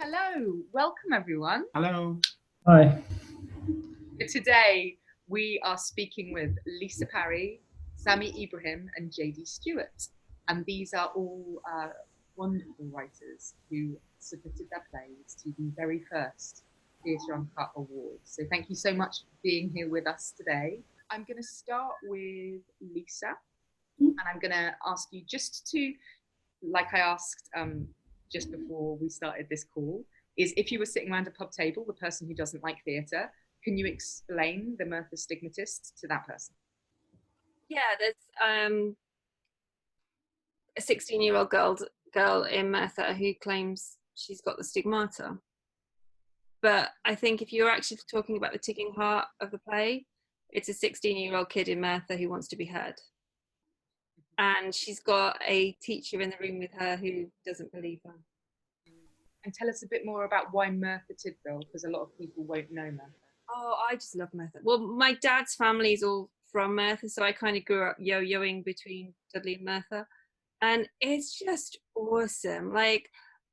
Hello, welcome everyone. Hello. Hi. Today we are speaking with Lisa Parry, Sami Ibrahim and JD Stewart. And these are all wonderful writers who submitted their plays to the very first Theatre Uncut Awards. So thank you so much for being here with us today. I'm going to start with Lisa, and I'm going to ask you just to, like I asked just before we started this call, is if you were sitting around a pub table, the person who doesn't like theatre, can you explain the Merthyr stigmatist to that person? Yeah, there's a 16-year-old girl in Merthyr who claims she's got the stigmata. But I think if you're actually talking about the ticking heart of the play, it's a 16-year-old kid in Merthyr who wants to be heard. And she's got a teacher in the room with her who doesn't believe her. And tell us a bit more about why Merthyr Tydfil, because a lot of people won't know Merthyr. Oh, I just love Merthyr. Well, my dad's family is all from Merthyr, so I kind of grew up yo-yoing between Dudley and Merthyr. And it's just awesome. Like,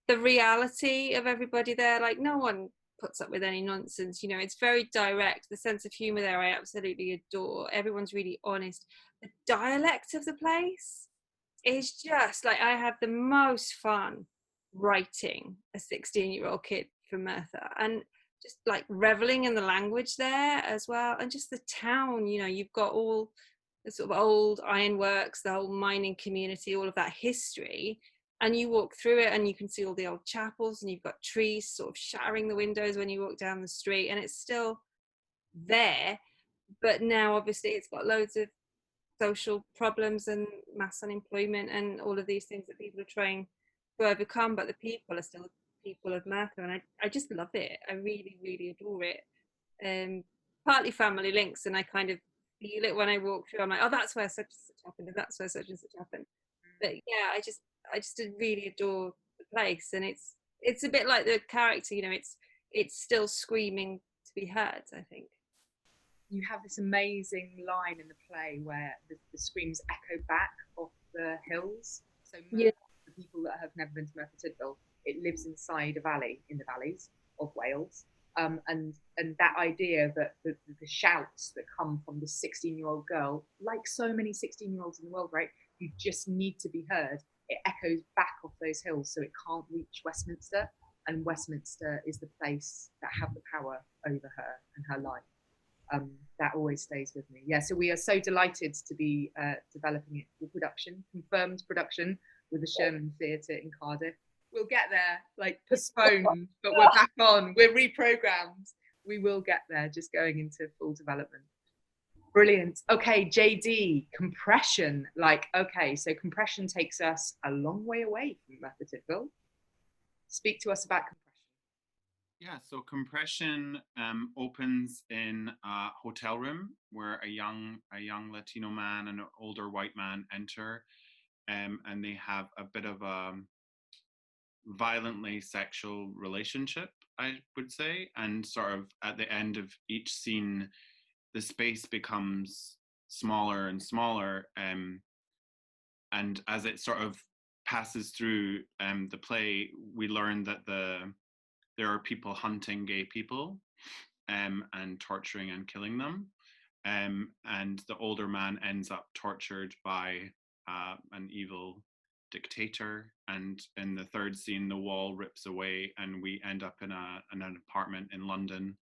the reality of everybody there, like, no one puts up with any nonsense, you know, it's very direct. The sense of humour there I absolutely adore. Everyone's really honest. The dialect of the place is just, like, I have the most fun writing a 16-year-old kid from Merthyr, and just like reveling in the language there as well. And just the town, you know, you've got all the sort of old ironworks, the whole mining community, all of that history, and you walk through it and you can see all the old chapels, and you've got trees sort of shattering the windows when you walk down the street, and it's still there, but now obviously it's got loads of social problems and mass unemployment and all of these things that people are trying to overcome, but the people are still people of Merthyr, and I just love it. I really, really adore it. Partly family links, and I kind of feel it when I walk through. I'm like, oh, that's where such and such happened, and that's where such and such happened. But yeah, I just really adore the place, and it's a bit like the character, you know, it's still screaming to be heard, I think. You have this amazing line in the play where the screams echo back off the hills. So Merthyr, for people that have never been to Merthyr Tydfil, it lives inside a valley in the valleys of Wales. And that idea that the shouts that come from this 16-year-old girl, like so many 16-year-olds in the world, right, who just need to be heard, it echoes back off those hills, so it can't reach Westminster, and Westminster is the place that have the power over her and her life. That always stays with me. Yeah, so we are so delighted to be developing it for production, confirmed production with the Sherman Theatre in Cardiff. We'll get there, like postponed, but we're back on. We're reprogrammed. We will get there, just going into full development. Brilliant. Okay, JD, compression. Like, okay, so compression takes us a long way away from Merthyr Tydfil. Speak to us about compression. Yeah, so compression opens in a hotel room where a young Latino man and an older white man enter, and they have a bit of a violently sexual relationship, I would say. And sort of at the end of each scene, the space becomes smaller and smaller, and as it sort of passes through the play, we learn that there are people hunting gay people and torturing and killing them. And the older man ends up tortured by an evil dictator. And in the third scene, the wall rips away and we end up in an apartment in London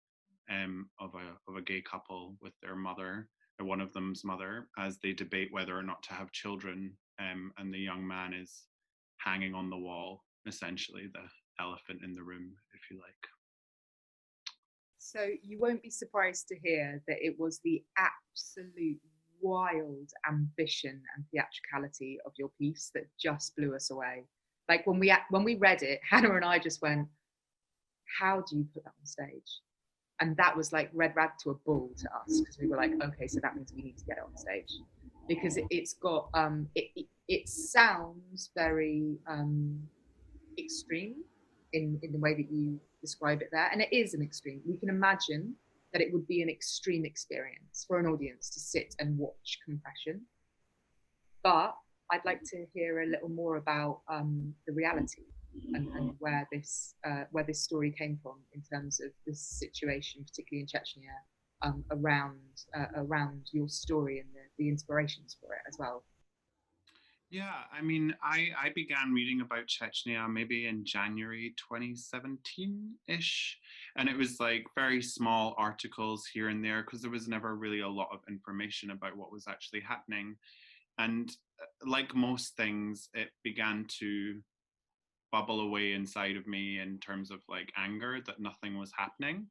of a gay couple with their mother, or one of them's mother, as they debate whether or not to have children. And the young man is hanging on the wall, essentially the elephant in the room, if you like. So you won't be surprised to hear that it was the absolute wild ambition and theatricality of your piece that just blew us away. Like when we read it, Hannah and I just went, how do you put that on stage? And that was like red rag to a bull to us, because we were like, okay, so that means we need to get it on stage, because it's got it sounds very extreme in the way that you describe it there, and it is an extreme. We can imagine that it would be an extreme experience for an audience to sit and watch compression, but I'd like to hear a little more about the reality and where this story came from in terms of this situation, particularly in Chechnya, around your story and the inspirations for it as well. Yeah, I mean, I began reading about Chechnya maybe in January 2017-ish. And it was like very small articles here and there because there was never really a lot of information about what was actually happening. And like most things, it began to bubble away inside of me in terms of like anger that nothing was happening.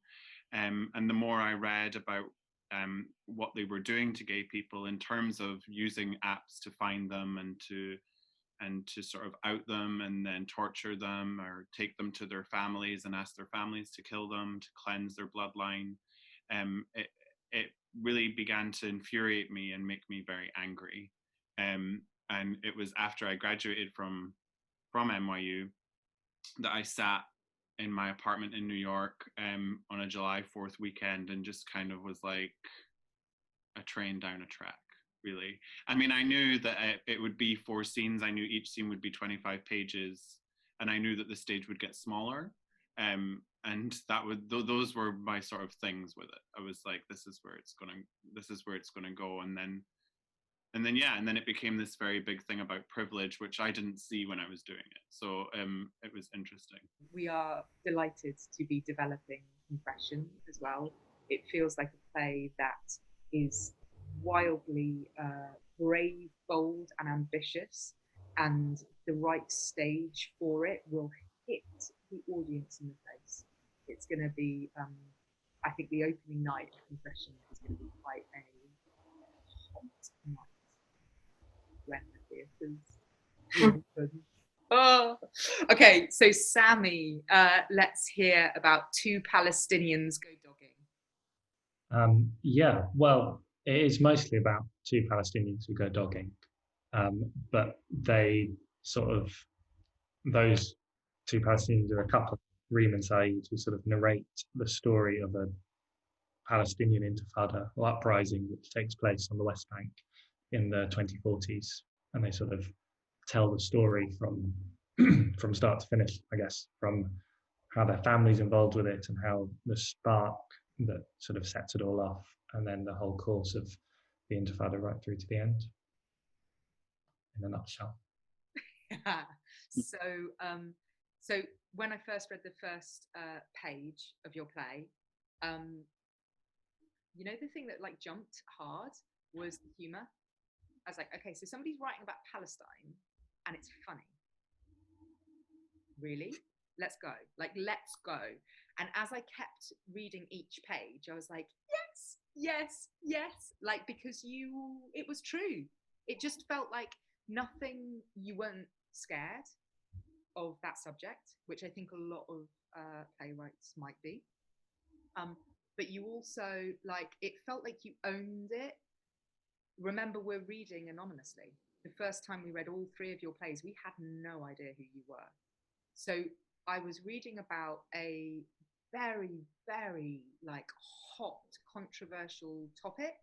And the more I read about what they were doing to gay people in terms of using apps to find them and to sort of out them and then torture them or take them to their families and ask their families to kill them to cleanse their bloodline, it really began to infuriate me and make me very angry. And it was after I graduated from NYU that I sat in my apartment in New York on a July 4th weekend and just kind of was like a train down a track, really. I mean, I knew that it would be 4 scenes. I knew each scene would be 25 pages, and I knew that the stage would get smaller. And those were my sort of things with it. I was like, this is where it's gonna go. And then it became this very big thing about privilege, which I didn't see when I was doing it. So it was interesting. We are delighted to be developing Compression as well. It feels like a play that is wildly brave, bold, and ambitious, and the right stage for it will hit the audience in the face. It's going to be, I think, the opening night of Compression is going to be quite a hot night. When the theatres open. Oh, okay. So Sami, let's hear about 2 Palestinians go dogging. Yeah, well, it is mostly about 2 Palestinians who go dogging, but they sort of, those 2 Palestinians are a couple, Reem and Saeed, who sort of narrate the story of a Palestinian intifada or uprising which takes place on the West Bank in the 2040s, and they sort of tell the story from from start to finish, I guess, from how their family's involved with it and how the spark that sort of sets it all off, and then the whole course of the intifada right through to the end, in a nutshell. So when I first read the first page of your play, you know, the thing that like jumped hard was the humor. I was like, okay, so somebody's writing about Palestine and it's funny. Really? Let's go. Like, let's go. And as I kept reading each page, I was like, yes, yes, yes. Like, because it was true. It just felt like nothing, you weren't scared of that subject, which I think a lot of playwrights might be. But you also, like, it felt like you owned it. Remember, we're reading anonymously. The first time we read all 3 of your plays, we had no idea who you were. So I was reading about a very, very like hot, controversial topic,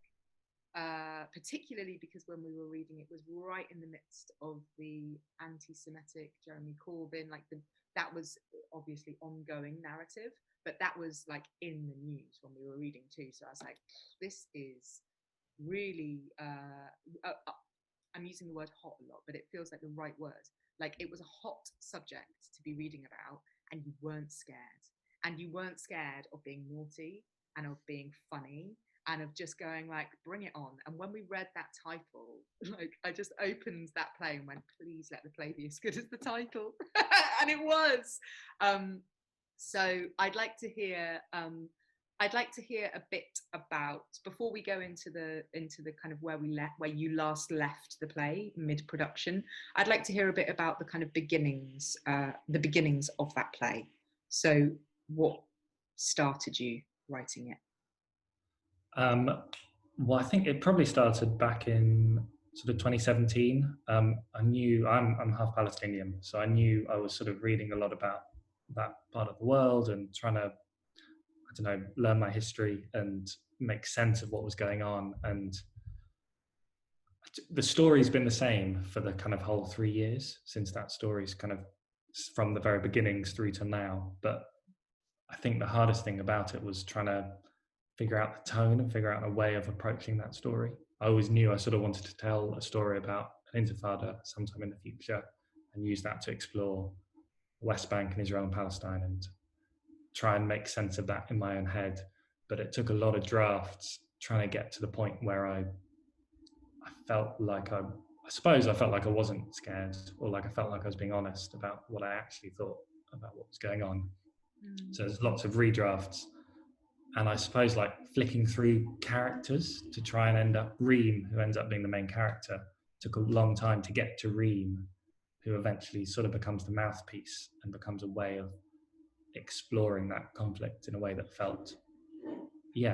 particularly because when we were reading it was right in the midst of the anti-Semitic Jeremy Corbyn, like that was obviously ongoing narrative, but that was like in the news when we were reading too. So I was like, this is really, I'm using the word hot a lot, but it feels like the right word. Like, it was a hot subject to be reading about, and you weren't scared. And you weren't scared of being naughty and of being funny and of just going like, bring it on. And when we read that title, like, I just opened that play and went, please let the play be as good as the title. And it was. So I'd like to hear a bit about, before we go into the kind of where you last left the play mid-production, I'd like to hear a bit about the kind of beginnings of that play. So what started you writing it? Well, I think it probably started back in sort of 2017. I knew I'm half Palestinian, so I knew I was sort of reading a lot about that part of the world and trying to, I don't know, learn my history and make sense of what was going on. And the story's been the same for the kind of whole 3 years since that story's kind of from the very beginnings through to now. But I think the hardest thing about it was trying to figure out the tone and figure out a way of approaching that story. I always knew I sort of wanted to tell a story about an intifada sometime in the future and use that to explore West Bank and Israel and Palestine and try and make sense of that in my own head. But it took a lot of drafts trying to get to the point where I felt like I suppose I felt like I wasn't scared, or like I felt like I was being honest about what I actually thought about what was going on. So there's lots of redrafts, and I suppose like flicking through characters to try and end up Reem, who ends up being the main character, took a long time to get to Reem, who eventually sort of becomes the mouthpiece and becomes a way of exploring that conflict in a way that felt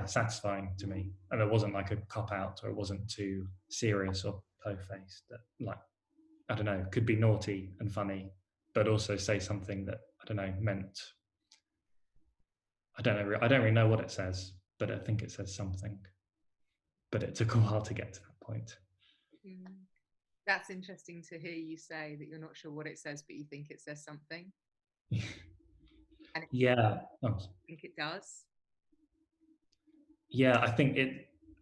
satisfying to me. And it wasn't like a cop-out, or it wasn't too serious or po-faced, that, like, I don't know, could be naughty and funny, but also say something that, I don't know, meant, I don't really know what it says, but I think it says something. But it took a while to get to that point. That's interesting to hear you say that you're not sure what it says, but you think it says something. And yeah. I think it does. Yeah, I think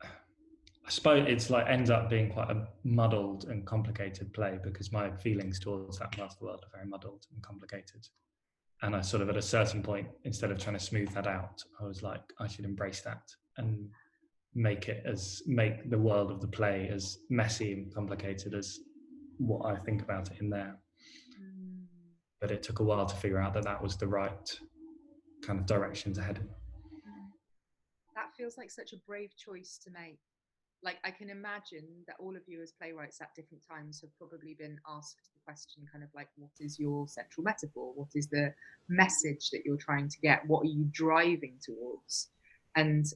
I suppose it's like ends up being quite a muddled and complicated play, because my feelings towards that part of the world are very muddled and complicated. And I sort of, at a certain point, instead of trying to smooth that out, I was like, I should embrace that and make the world of the play as messy and complicated as what I think about it in there. But it took a while to figure out that that was the right kind of direction to head in. That feels like such a brave choice to make. Like, I can imagine that all of you as playwrights at different times have probably been asked the question, kind of like, what is your central metaphor? What is the message that you're trying to get? What are you driving towards? And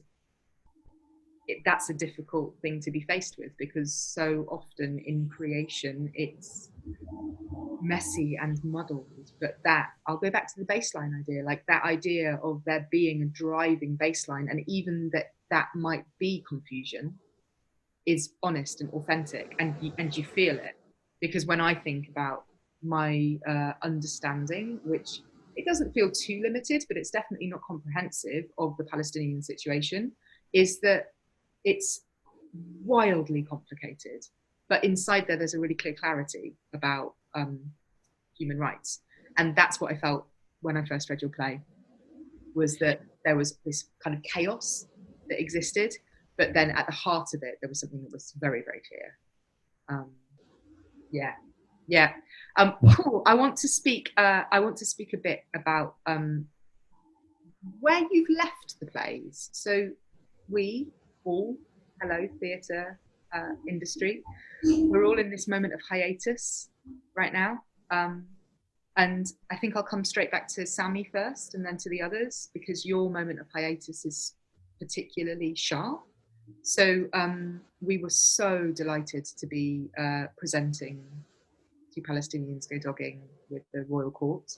that's a difficult thing to be faced with, because so often in creation it's messy and muddled. But that, I'll go back to the baseline idea, like that idea of there being a driving baseline, and even that might be confusion, is honest and authentic, and you feel it. Because when I think about my understanding, which it doesn't feel too limited, but it's definitely not comprehensive, of the Palestinian situation, is that it's wildly complicated, but inside there's a really clear clarity about human rights. And that's what I felt when I first read your play, was that there was this kind of chaos that existed, but then at the heart of it, there was something that was very, very clear. Cool. I want to speak a bit about where you've left the plays. So we all, hello theatre industry, we're all in this moment of hiatus right now. And I think I'll come straight back to Sami first and then to the others, because your moment of hiatus is particularly sharp. So we were so delighted to be presenting Two Palestinians Go Dogging with the Royal Court.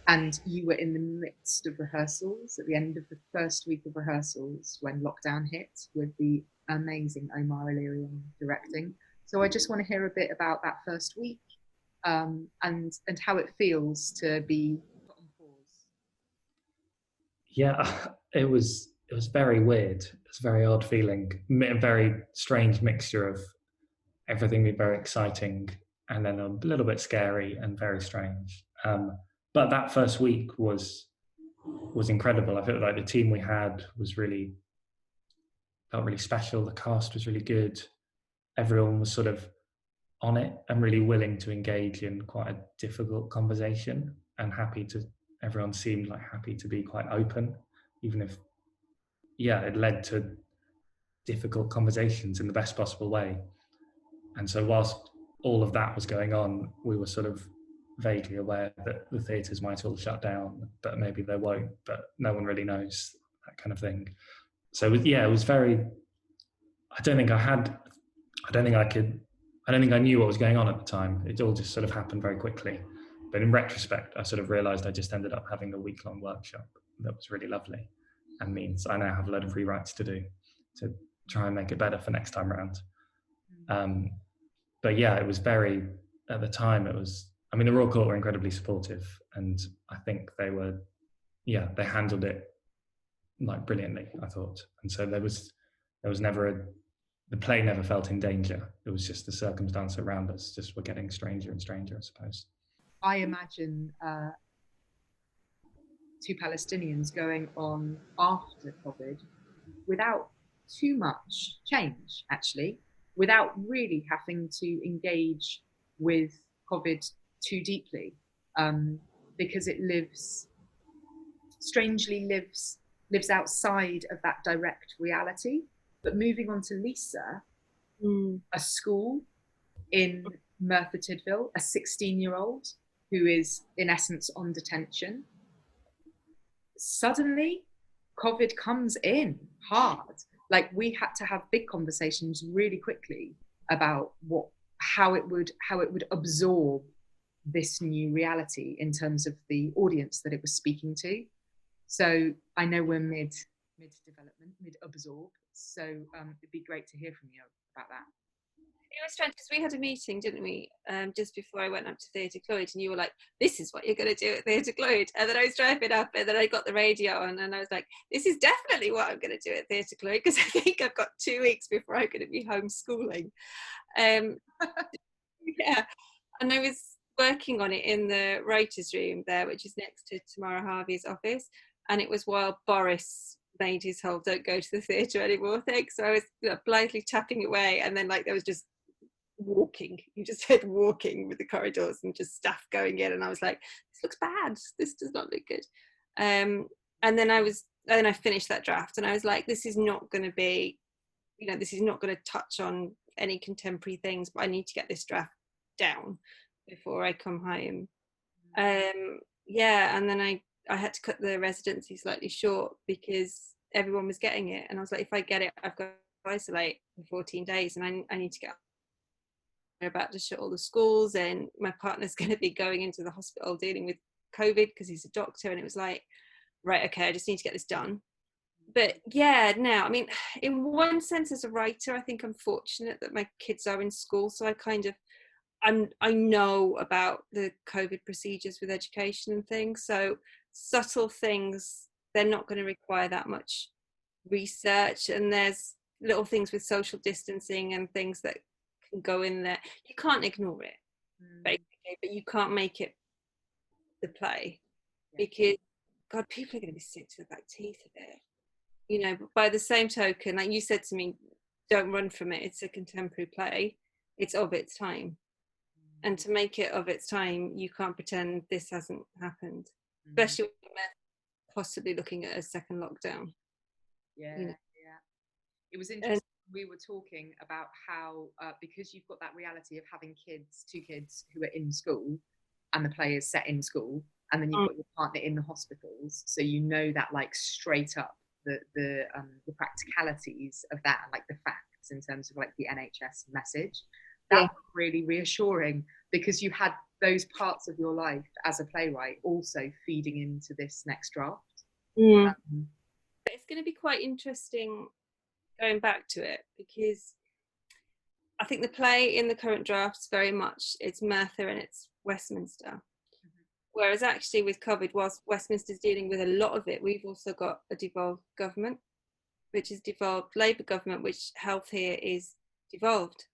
And you were in the midst of rehearsals, at the end of the first week of rehearsals, when lockdown hit, with the amazing Omar Illyrian directing. So I just want to hear a bit about that first week, and how it feels to be put on pause. Yeah, it was very weird. It's a very odd feeling, a very strange mixture of everything being very exciting and then a little bit scary and very strange. But that first week was incredible. I felt like the team we had felt really special. The cast was really good. Everyone was sort of on it and really willing to engage in quite a difficult conversation, and everyone seemed like happy to be quite open, even if, it led to difficult conversations in the best possible way. And so whilst all of that was going on, we were sort of vaguely aware that the theatres might all shut down, but maybe they won't, but no one really knows, that kind of thing. So it was very, I don't think I knew what was going on at the time. It all just sort of happened very quickly. But in retrospect, I sort of realised I just ended up having a week-long workshop that was really lovely, and means I now have a load of rewrites to do to try and make it better for next time around. But it was very, at the time, it was I mean, the Royal Court were incredibly supportive, and I think they handled it like brilliantly, I thought. And so there was never the play never felt in danger. It was just the circumstance around us just were getting stranger and stranger, I suppose. I imagine two Palestinians going on after COVID without too much change, actually, without really having to engage with COVID too deeply, because it strangely lives outside of that direct reality. But moving on to Lisa, a school in Merthyr Tydfil, a 16-year-old who is in essence on detention. Suddenly, COVID comes in hard. Like, we had to have big conversations really quickly about how it would absorb this new reality in terms of the audience that it was speaking to. So I know we're mid development, mid absorb. So it'd be great to hear from you about that. It was strange because we had a meeting, didn't we, just before I went up to Theatre Clwyd, and you were like, this is what you're going to do at Theatre Clwyd. And then I was driving up, and then I got the radio on, and I was like, this is definitely what I'm going to do at Theatre Clwyd, because I think I've got 2 weeks before I'm going to be homeschooling. Yeah, and I was working on it in the writer's room there, which is next to Tamara Harvey's office, and it was while Boris made his whole don't go to the theatre anymore thing. So I was blithely tapping away, and then there was just walking. You just heard walking with the corridors and just staff going in, and I was like, this looks bad. This does not look good. And then I finished that draft, and I was like, this is not going to be, this is not going to touch on any contemporary things, but I need to get this draft down before I come home. And then I had to cut the residency slightly short because everyone was getting it, and I was like, if I get it, I've got to isolate for 14 days, and I need to get. They're about to shut all the schools, and my partner's going to be going into the hospital dealing with COVID because he's a doctor. And it was like, right, okay, I just need to get this done. But yeah, now, I mean, in one sense, as a writer, I think I'm fortunate that my kids are in school, so I know about the COVID procedures with education and things. So subtle things, they're not going to require that much research. And there's little things with social distancing and things that can go in there. You can't ignore it, basically, but you can't make it the play, because God, people are going to be sick to the back teeth of it. But by the same token, like you said to me, don't run from it. It's a contemporary play. It's of its time. And to make it of its time, you can't pretend this hasn't happened, especially when we're possibly looking at a second lockdown. Yeah. It was interesting. We were talking about how, because you've got that reality of having two kids who are in school, and the play is set in school, and then you've got your partner in the hospitals, so that like straight up the practicalities of that, like the facts in terms of like the NHS message. That was really reassuring, because you had those parts of your life as a playwright also feeding into this next draft. It's going to be quite interesting going back to it, because I think the play in the current drafts very much, it's Merthyr and it's Westminster. Whereas actually with COVID, whilst Westminster's dealing with a lot of it, we've also got a devolved government, which is devolved Labour government, which health here is devolved.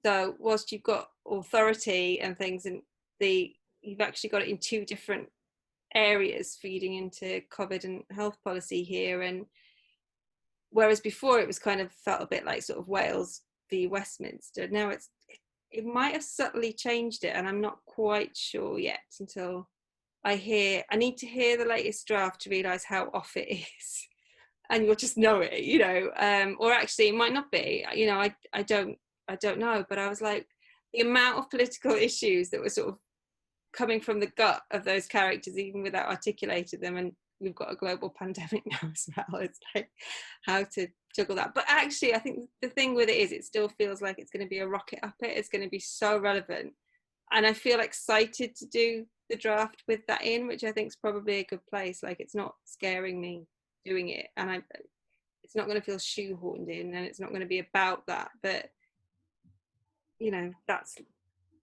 So whilst you've got authority and things, and you've actually got it in 2 different areas feeding into COVID and health policy here. And whereas before it was kind of felt a bit like sort of Wales v Westminster, now it might have subtly changed it, and I'm not quite sure yet until I need to hear the latest draft to realise how off it is. And you'll just know it, or actually it might not be, I don't know. But I was like, the amount of political issues that were sort of coming from the gut of those characters, even without articulating them, and we've got a global pandemic now as well. It's like how to juggle that. But actually, I think the thing with it is, it still feels like it's going to be a rocket up it. It's going to be so relevant, and I feel excited to do the draft with that in, which I think is probably a good place. Like, it's not scaring me doing it, and it's not going to feel shoehorned in, and it's not going to be about that. But that's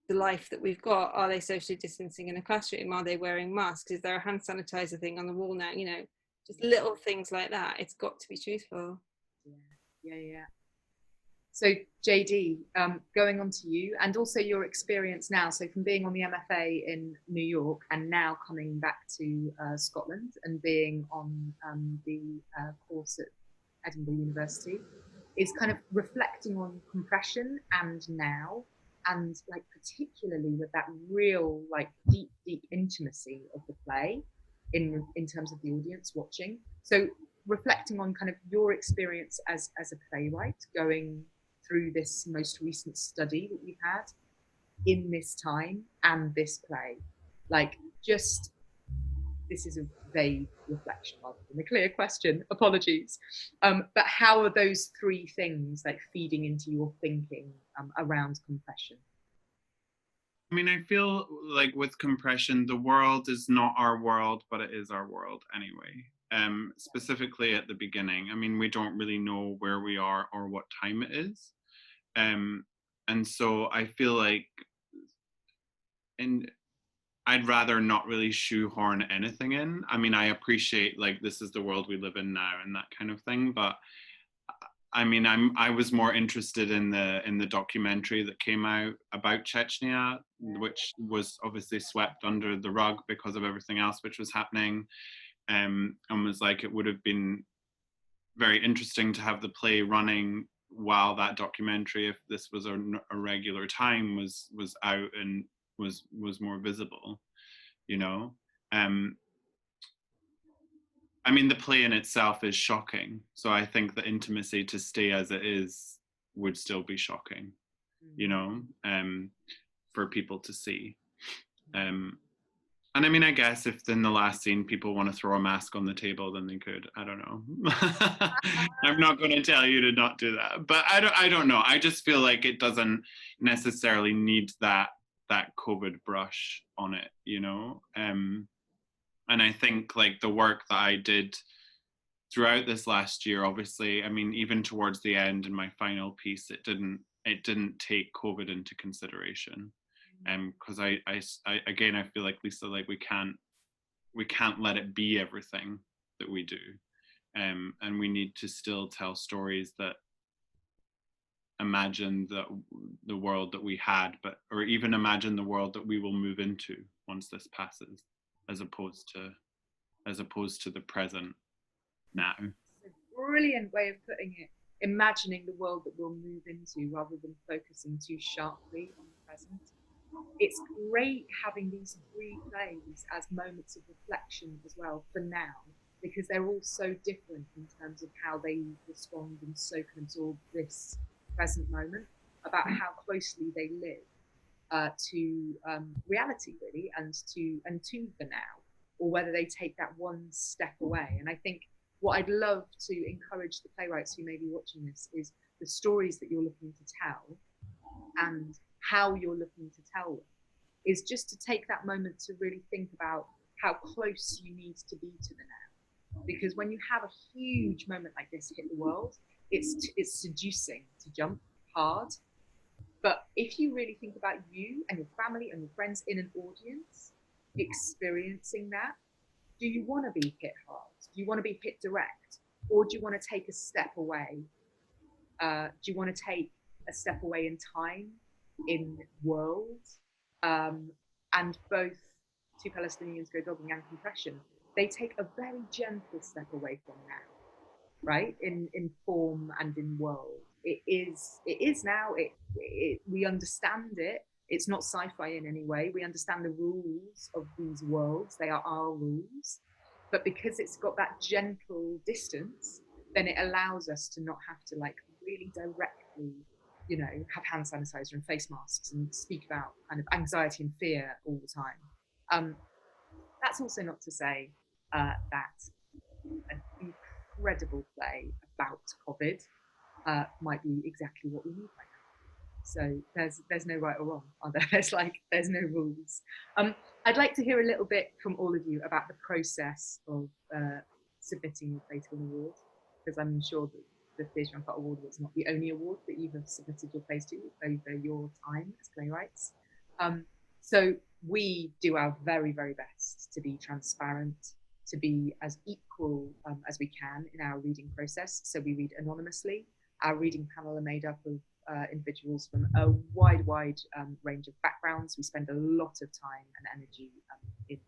the life that we've got. Are they socially distancing in a classroom? Are they wearing masks? Is there a hand sanitizer thing on the wall now? You know, just little things like that. It's got to be truthful. Yeah. So JD, going on to you, and also your experience now. So from being on the MFA in New York and now coming back to Scotland and being on the course at Edinburgh University, is kind of reflecting on compression and now, and like particularly with that real like deep intimacy of the play in terms of the audience watching. So reflecting on kind of your experience as a playwright going through this most recent study that we've had in this time and this play, like, just, this is a vague reflection rather than a clear question, apologies, but how are those three things like feeding into your thinking around compression? I mean, I feel like with compression, the world is not our world, but it is our world anyway. Specifically at the beginning, I mean, we don't really know where we are or what time it is. And so I feel like, and I'd rather not really shoehorn anything in. I mean, I appreciate like this is the world we live in now and that kind of thing, but I mean, I was more interested in the documentary that came out about Chechnya, which was obviously swept under the rug because of everything else which was happening, and was like, it would have been very interesting to have the play running while that documentary, if this was a regular time, was out and was more visible, you know. I mean, the play in itself is shocking, so I think the intimacy to stay as it is would still be shocking, you know, for people to see. And I mean, I guess if in the last scene people want to throw a mask on the table, then they could. I don't know. I'm not going to tell you to not do that, but I don't know. I just feel like it doesn't necessarily need that COVID brush on it, you know. And I think like the work that I did throughout this last year, obviously, I mean, even towards the end in my final piece, it didn't take COVID into consideration. Because I again, I feel like, Lisa, like we can't let it be everything that we do, and we need to still tell stories that imagine the world that we had, but or even imagine the world that we will move into once this passes, as opposed to the present now. It's a brilliant way of putting it. Imagining the world that we'll move into rather than focusing too sharply on the present. It's great having these three plays as moments of reflection as well for now, because they're all so different in terms of how they respond and soak and absorb this present moment, about how closely they live to reality, really, and to the now, or whether they take that one step away. And I think what I'd love to encourage the playwrights who may be watching this is the stories that you're looking to tell and how you're looking to tell them, is just to take that moment to really think about how close you need to be to the now. Because when you have a huge moment like this hit the world, it's seducing to jump hard. But if you really think about you and your family and your friends in an audience experiencing that, do you want to be hit hard? Do you want to be hit direct? Or do you want to take a step away? Do you want to take a step away in time, in world? And both Two Palestinians Go Dogging and Compression, they take a very gentle step away from now, right? In form and in world. It is now, we understand it. It's not sci-fi in any way. We understand the rules of these worlds. They are our rules. But because it's got that gentle distance, then it allows us to not have to like really directly, you know, have hand sanitizer and face masks and speak about kind of anxiety and fear all the time. That's also not to say that an incredible play about COVID might be exactly what we need right now. So there's no right or wrong, are there? There's no rules. I'd like to hear a little bit from all of you about the process of submitting your play to an award, because I'm sure that the Theatre Uncut Award was not the only award that you have submitted your plays to over your time as playwrights. So we do our very, very best to be transparent, to be as equal as we can in our reading process. So we read anonymously. Our reading panel are made up of individuals from a wide range of backgrounds. We spend a lot of time and energy in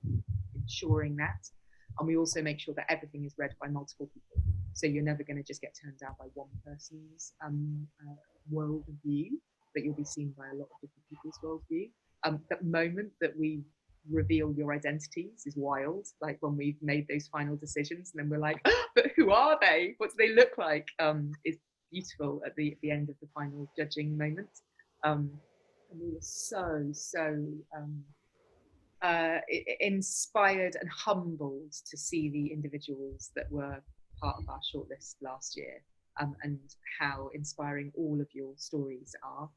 ensuring that. And we also make sure that everything is read by multiple people. So you're never going to just get turned down by one person's world view, but you'll be seen by a lot of different people's world view. That moment that we reveal your identities is wild. Like when we've made those final decisions and then we're like, oh, but who are they? What do they look like? Is beautiful at the end of the final judging moment. And we were so inspired and humbled to see the individuals that were part of our shortlist last year, and how inspiring all of your stories are.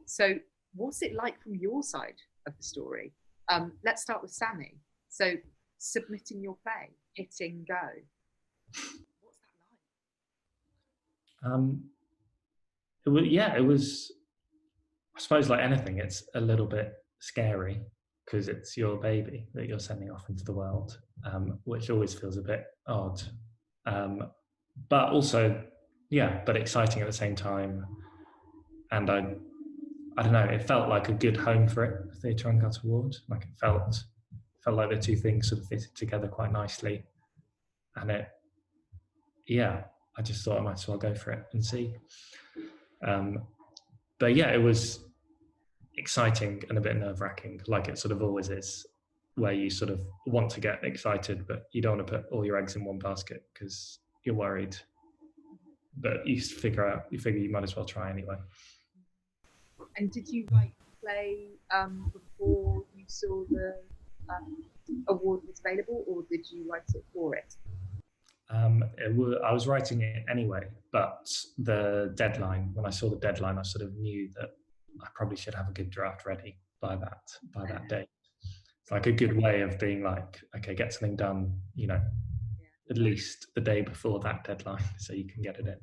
So what's it like from your side of the story? Let's start with Sami. So submitting your play, hitting go. What's that like? It was, I suppose, like anything, it's a little bit scary because it's your baby that you're sending off into the world, which always feels a bit odd. But also, but exciting at the same time. And I don't know, it felt like a good home for it, the Theatre Uncut Award. Like it felt like the two things sort of fitted together quite nicely. And I just thought I might as well go for it and see. But it was exciting and a bit nerve-wracking, like it sort of always is, where you sort of want to get excited, but you don't want to put all your eggs in one basket because you're worried. But you figure you might as well try anyway. And did you write the play before you saw the award was available, or did you write it for it? I was writing it anyway, but the deadline, when I saw the deadline, I sort of knew that I probably should have a good draft ready by that date. It's like a good way of being like, okay, get something done, at least the day before that deadline, so you can get it in.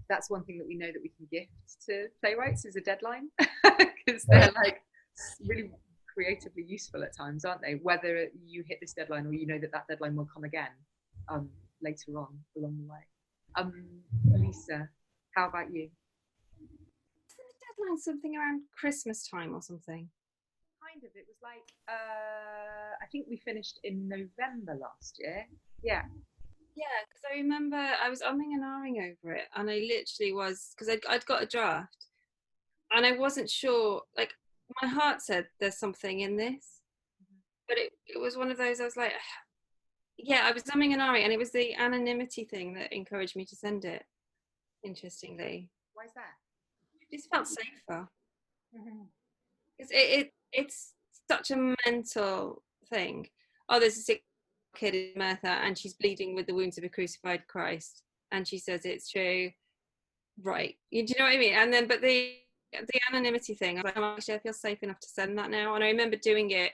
That's one thing that we know that we can gift to playwrights is a deadline, because they're like really creatively useful at times, aren't they? Whether you hit this deadline or you know that deadline will come again later on along the way. Lisa, how about you? Isn't the deadline something around Christmas time or something? Kind of. It was like I think we finished in November last year. Yeah. Yeah, because I remember I was umming and ahhing over it, and I literally was, because I'd got a draft, and I wasn't sure, like, my heart said there's something in this, but it was one of those, I was like, I was umming and ahhing, and it was the anonymity thing that encouraged me to send it, interestingly. Why is that? It just felt safer. Because it's such a mental thing. Oh, there's a sick kid in Merthyr and she's bleeding with the wounds of a crucified Christ, and she says it's true, right? Do you know what I mean? And then, but the anonymity thing, I was like, actually, I feel safe enough to send that now. And I remember doing it.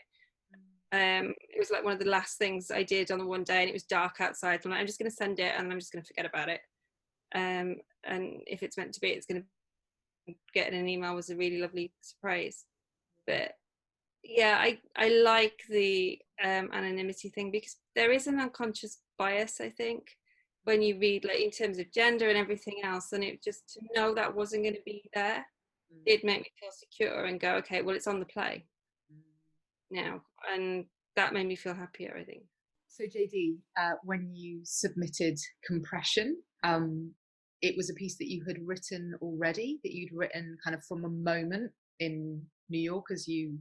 It was like one of the last things I did on the one day, and it was dark outside. I'm like, I'm just going to send it, and I'm just going to forget about it. And if it's meant to be, it's going to get an email was a really lovely surprise. But I like the anonymity thing, because there is an unconscious bias, I think, when you read, like, in terms of gender and everything else, and it just, to know that wasn't going to be there, it made me feel secure and go, okay, well, it's on the play now, and that made me feel happier, I think. So JD, when you submitted Compression, it was a piece that you had written already, that you'd written kind of from a moment in New York, as you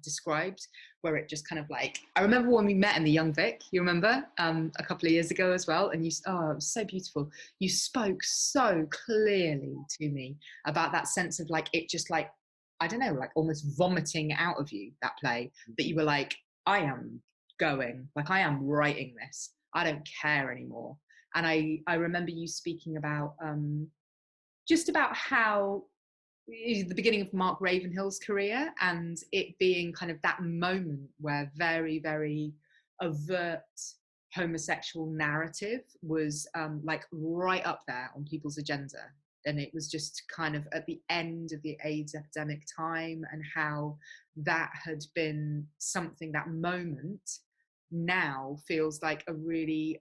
described, where it just kind of like, I remember when we met in the Young Vic, you remember, a couple of years ago as well, and it was so beautiful. You spoke so clearly to me about that sense of like, it just like, I don't know, like almost vomiting out of you, that play, that you were like, I am going, like I am writing this, I don't care anymore. And I remember you speaking about just about how the beginning of Mark Ravenhill's career, and it being kind of that moment where very, very overt homosexual narrative was like right up there on people's agenda and it was just kind of at the end of the AIDS epidemic time, and how that had been something, that moment now feels like a really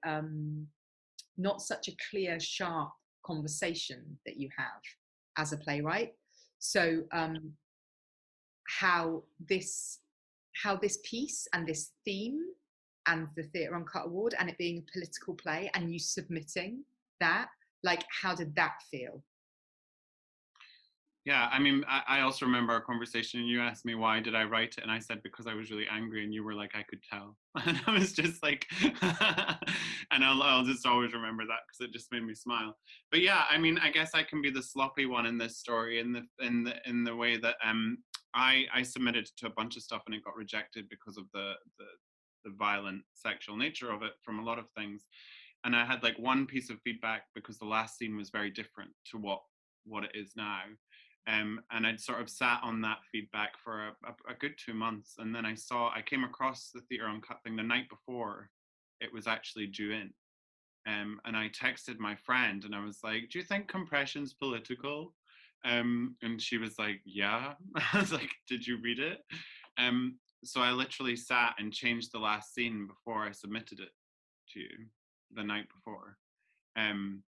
not such a clear, sharp conversation that you have as a playwright. So how this piece and this theme and the Theatre Uncut Award and it being a political play and you submitting that, like, how did that feel? Yeah, I mean, I also remember our conversation and you asked me why did I write it, and I said because I was really angry, and you were like, I could tell. And I was just like, and I'll just always remember that because it just made me smile. But yeah, I mean, I guess I can be the sloppy one in this story in the way that I submitted to a bunch of stuff and it got rejected because of the violent sexual nature of it from a lot of things. And I had like one piece of feedback because the last scene was very different to what it is now. And I'd sort of sat on that feedback for a good 2 months. And then I came across the Theatre Uncut thing the night before it was actually due in. And I texted my friend and I was like, do you think compression's political? And she was like, yeah. I was like, did you read it? So I literally sat and changed the last scene before I submitted it to you the night before. And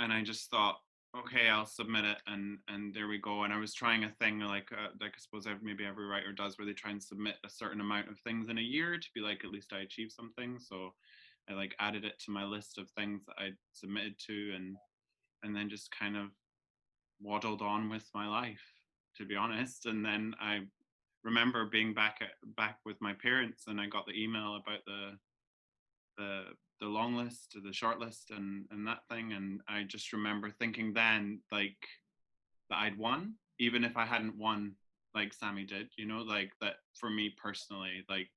I just thought, okay, I'll submit it, and there we go. And I was trying a thing like I suppose maybe every writer does, where they try and submit a certain amount of things in a year to be like, at least I achieved something. So I like added it to my list of things that I'd submitted to, and then just kind of waddled on with my life, to be honest. And then I remember being back with my parents, and I got the email about the long list, the short list, and that thing. And I just remember thinking then, like, that I'd won, even if I hadn't won like Sami did, you know, like that for me personally, like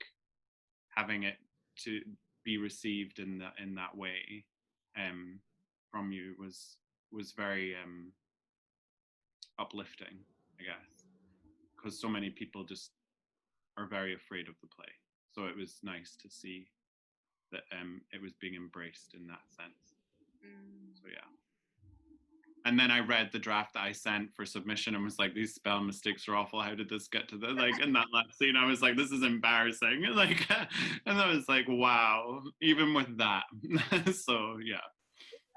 having it to be received in that way from you was very uplifting, I guess, because so many people just are very afraid of the play. So it was nice to see that it was being embraced in that sense. So yeah. And then I read the draft that I sent for submission and was like, these spell mistakes are awful. How did this get to the, like, in that last scene, I was like, this is embarrassing. Like, and I was like, wow, even with that. So yeah.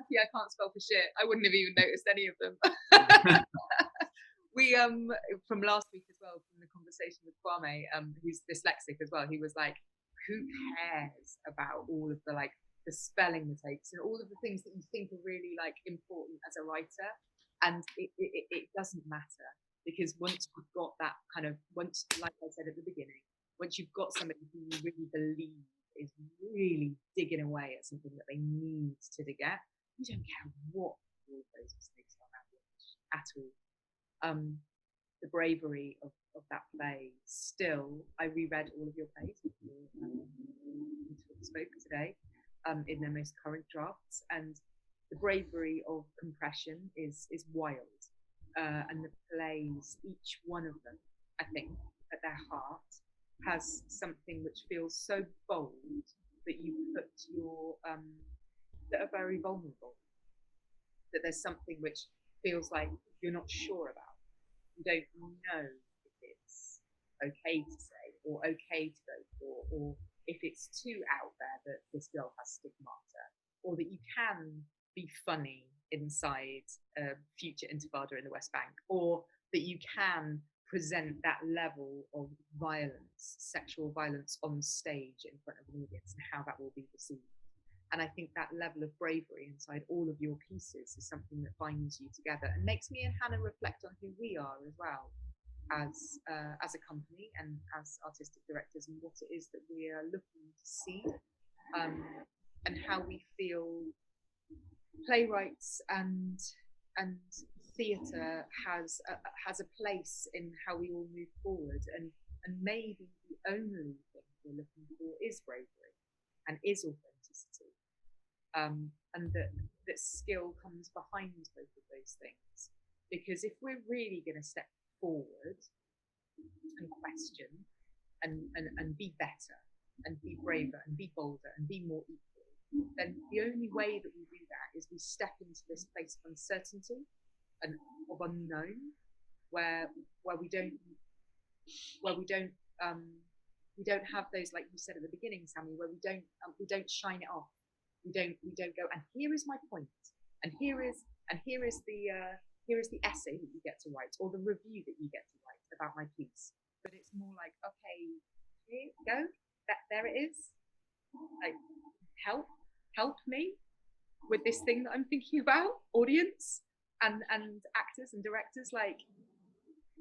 Yeah, I can't spell for shit. I wouldn't have even noticed any of them. We from last week as well, from the conversation with Kwame, who's dyslexic as well, he was like, who cares about all of the like the spelling mistakes and all of the things that you think are really like important as a writer, and it doesn't matter, because once you've got that kind of, once, like I said at the beginning, once you've got somebody who you really believe is really digging away at something that they need to dig at, you don't care what all of those mistakes are at all. The bravery of that play, still, I reread all of your plays before we spoke today in their most current drafts, and the bravery of Compression is wild, and the plays, each one of them, I think, at their heart, has something which feels so bold that you put your that are very vulnerable, that there's something which feels like you're not sure about. You don't know if it's okay to say or okay to go for, or if it's too out there that this girl has stigmata, or that you can be funny inside a future intifada in the West Bank, or that you can present that level of violence, sexual violence on stage in front of an audience, and how that will be received. And I think that level of bravery inside all of your pieces is something that binds you together and makes me and Hannah reflect on who we are as well, as a company and as artistic directors, and what it is that we are looking to see, and how we feel playwrights and theatre has a place in how we all move forward, and maybe the only thing we're looking for is bravery and is authenticity. And that skill comes behind both of those things. Because if we're really going to step forward and question and be better and be braver and be bolder and be more equal, then the only way that we do that is we step into this place of uncertainty of unknown, where we don't have those, like you said at the beginning, Sami, where we don't shine it off. We don't go, and here is my point, and here is the essay that you get to write, or the review that you get to write about my piece. But it's more like, okay, here you go, there it is. Like, help me with this thing that I'm thinking about, audience and actors and directors, like,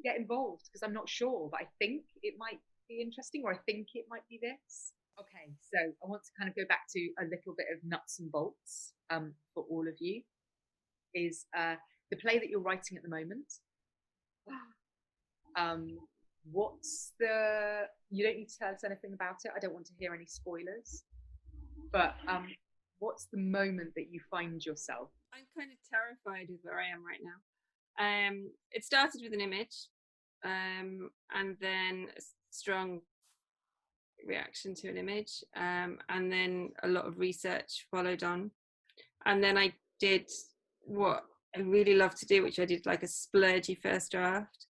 get involved, because I'm not sure, but I think it might be interesting, or I think it might be this. Okay, so I want to kind of go back to a little bit of nuts and bolts for all of you. Is the play that you're writing at the moment. What's the, you don't need to tell us anything about it, I don't want to hear any spoilers, but what's the moment that you find yourself? I'm kind of terrified with where I am right now. It started with an image, and then a strong reaction to an image, and then a lot of research followed on, and then I did what I really love to do, which I did like a splurgy first draft.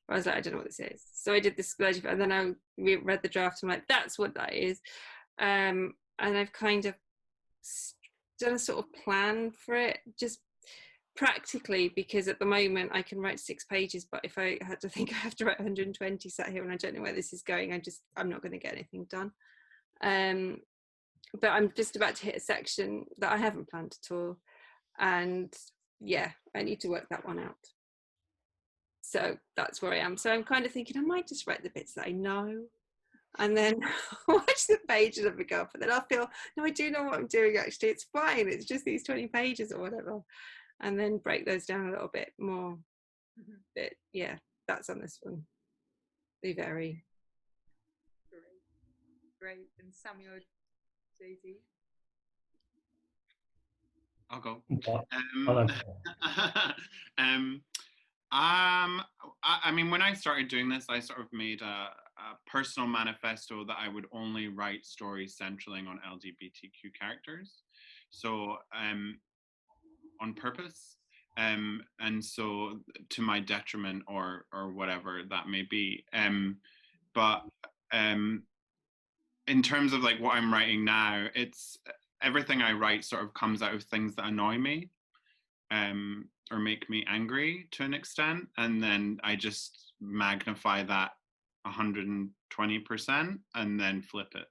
I was like, I don't know what this is, so I did the splurgy, and then I read the draft. I'm like, that's what that is, and I've kind of done a sort of plan for it, just practically, because at the moment I can write 6 pages, but if I had to think I have to write 120 sat here and I don't know where this is going, I'm not going to get anything done. But I'm just about to hit a section that I haven't planned at all, and yeah, I need to work that one out. So that's where I am. So I'm kind of thinking I might just write the bits that I know, and then watch the pages of it go up, and then I'll feel, no, I do know what I'm doing, actually, it's fine, it's just these 20 pages or whatever, and then break those down a little bit more. But yeah, that's on this one. They vary. Great. And Sami or JD? I'll go. I mean, when I started doing this, I sort of made a personal manifesto that I would only write stories centering on LGBTQ characters. So on purpose. And so to my detriment or whatever that may be. But in terms of like what I'm writing now, it's everything I write sort of comes out of things that annoy me. Or make me angry to an extent, and then I just magnify that 120% and then flip it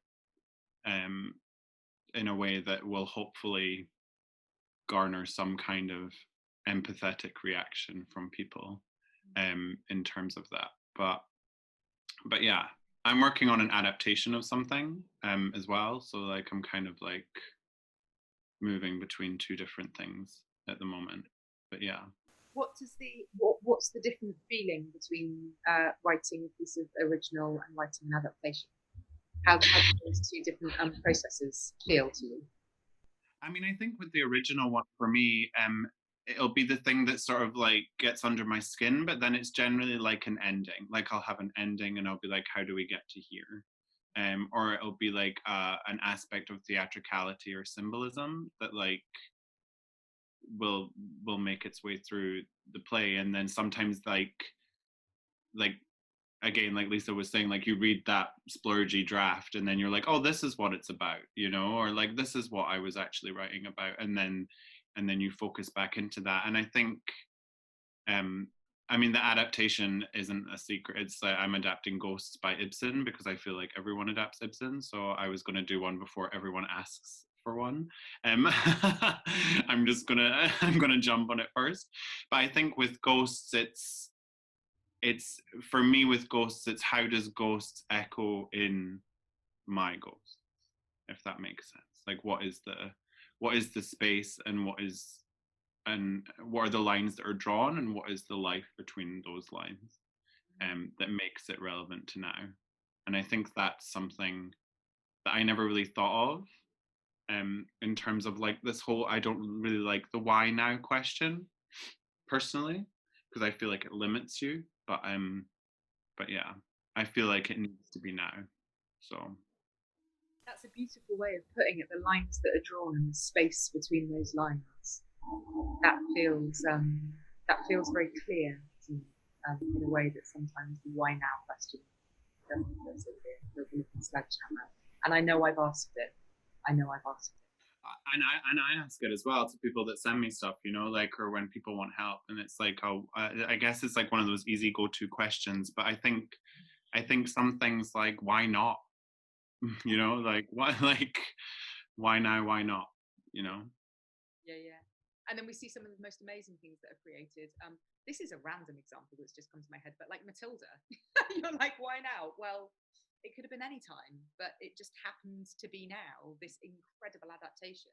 in a way that will hopefully garner some kind of empathetic reaction from people in terms of that. But yeah, I'm working on an adaptation of something as well, so like I'm kind of like moving between 2 different things at the moment. But yeah, what's the different feeling between writing a piece of original and writing an adaptation? How do those 2 different processes feel to you? I mean, I think with the original one, for me, it'll be the thing that sort of like gets under my skin, but then it's generally like an ending. Like I'll have an ending and I'll be like, how do we get to here? Or it'll be like an aspect of theatricality or symbolism that like will make its way through the play. And then sometimes like again, like Lisa was saying, like you read that splurgy draft and then you're like, oh, this is what it's about, you know, or like this is what I was actually writing about, and then you focus back into that. And I think I mean, the adaptation isn't a secret. It's I'm adapting Ghosts by Ibsen because I feel like everyone adapts Ibsen, so I was going to do one before everyone asks for one. I'm gonna jump on it first. But I think with Ghosts, it's for me with Ghosts, it's how does Ghosts echo in my Ghosts, if that makes sense. Like what is the space, and what are the lines that are drawn, and what is the life between those lines that makes it relevant to now. And I think that's something that I never really thought of in terms of like this whole, I don't really like the why now question personally, because I feel like it limits you, but yeah, I feel like it needs to be now. So that's a beautiful way of putting it, the lines that are drawn and the space between those lines. That feels that feels very clear to me, in a way that sometimes the why now question doesn't feel so clear. It feels a little sledgehammer. And I know I've asked it. And I ask it as well to people that send me stuff, you know, like, or when people want help, and it's like, oh, I guess it's like one of those easy go-to questions. But I think some things like, why not? You know, like why now? Why not? You know? Yeah. And then we see some of the most amazing things that are created. This is a random example that's just come to my head, but like Matilda, you're like, why now? Well, it could have been any time, but it just happened to be now, this incredible adaptation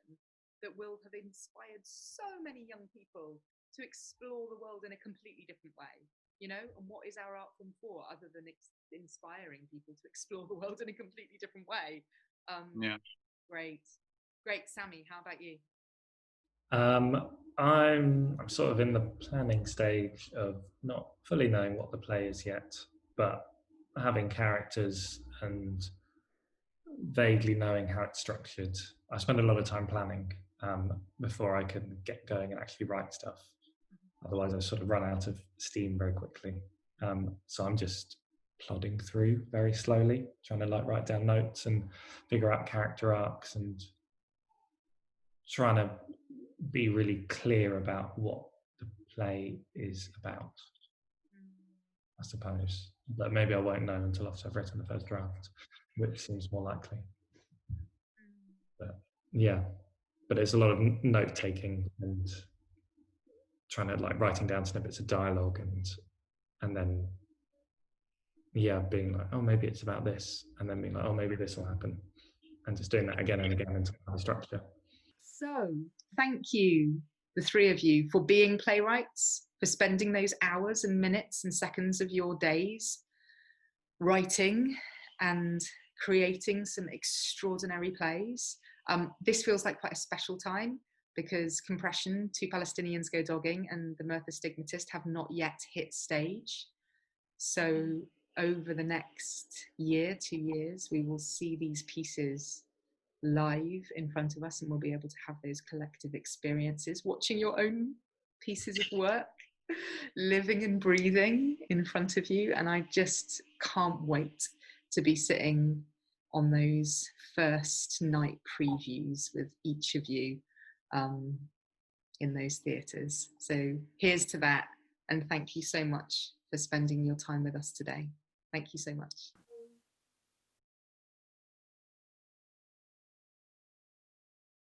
that will have inspired so many young people to explore the world in a completely different way, you know? And what is our art form for, other than inspiring people to explore the world in a completely different way? Yeah. Great. Sami, how about you? I'm sort of in the planning stage of not fully knowing what the play is yet, but having characters and vaguely knowing how it's structured. I spend a lot of time planning before I can get going and actually write stuff. Otherwise I sort of run out of steam very quickly. So I'm just plodding through very slowly, trying to like write down notes and figure out character arcs and trying to be really clear about what the play is about, I suppose. But maybe I won't know until after I've written the first draft, which seems more likely. But yeah, but it's a lot of note taking and trying to like writing down snippets of dialogue and then being like, oh, maybe it's about this, and then being like, oh, maybe this will happen, and just doing that again and again until I have a structure. So thank you, the three of you, for being playwrights, for spending those hours and minutes and seconds of your days writing and creating some extraordinary plays. This feels like quite a special time because Compression, Two Palestinians Go Dogging, and The Merthyr Stigmatist have not yet hit stage. So over the next year, 2 years, we will see these pieces live in front of us, and we'll be able to have those collective experiences, watching your own pieces of work living and breathing in front of you. And I just can't wait to be sitting on those first night previews with each of you in those theatres. So here's to that, and thank you so much for spending your time with us today. Thank you so much.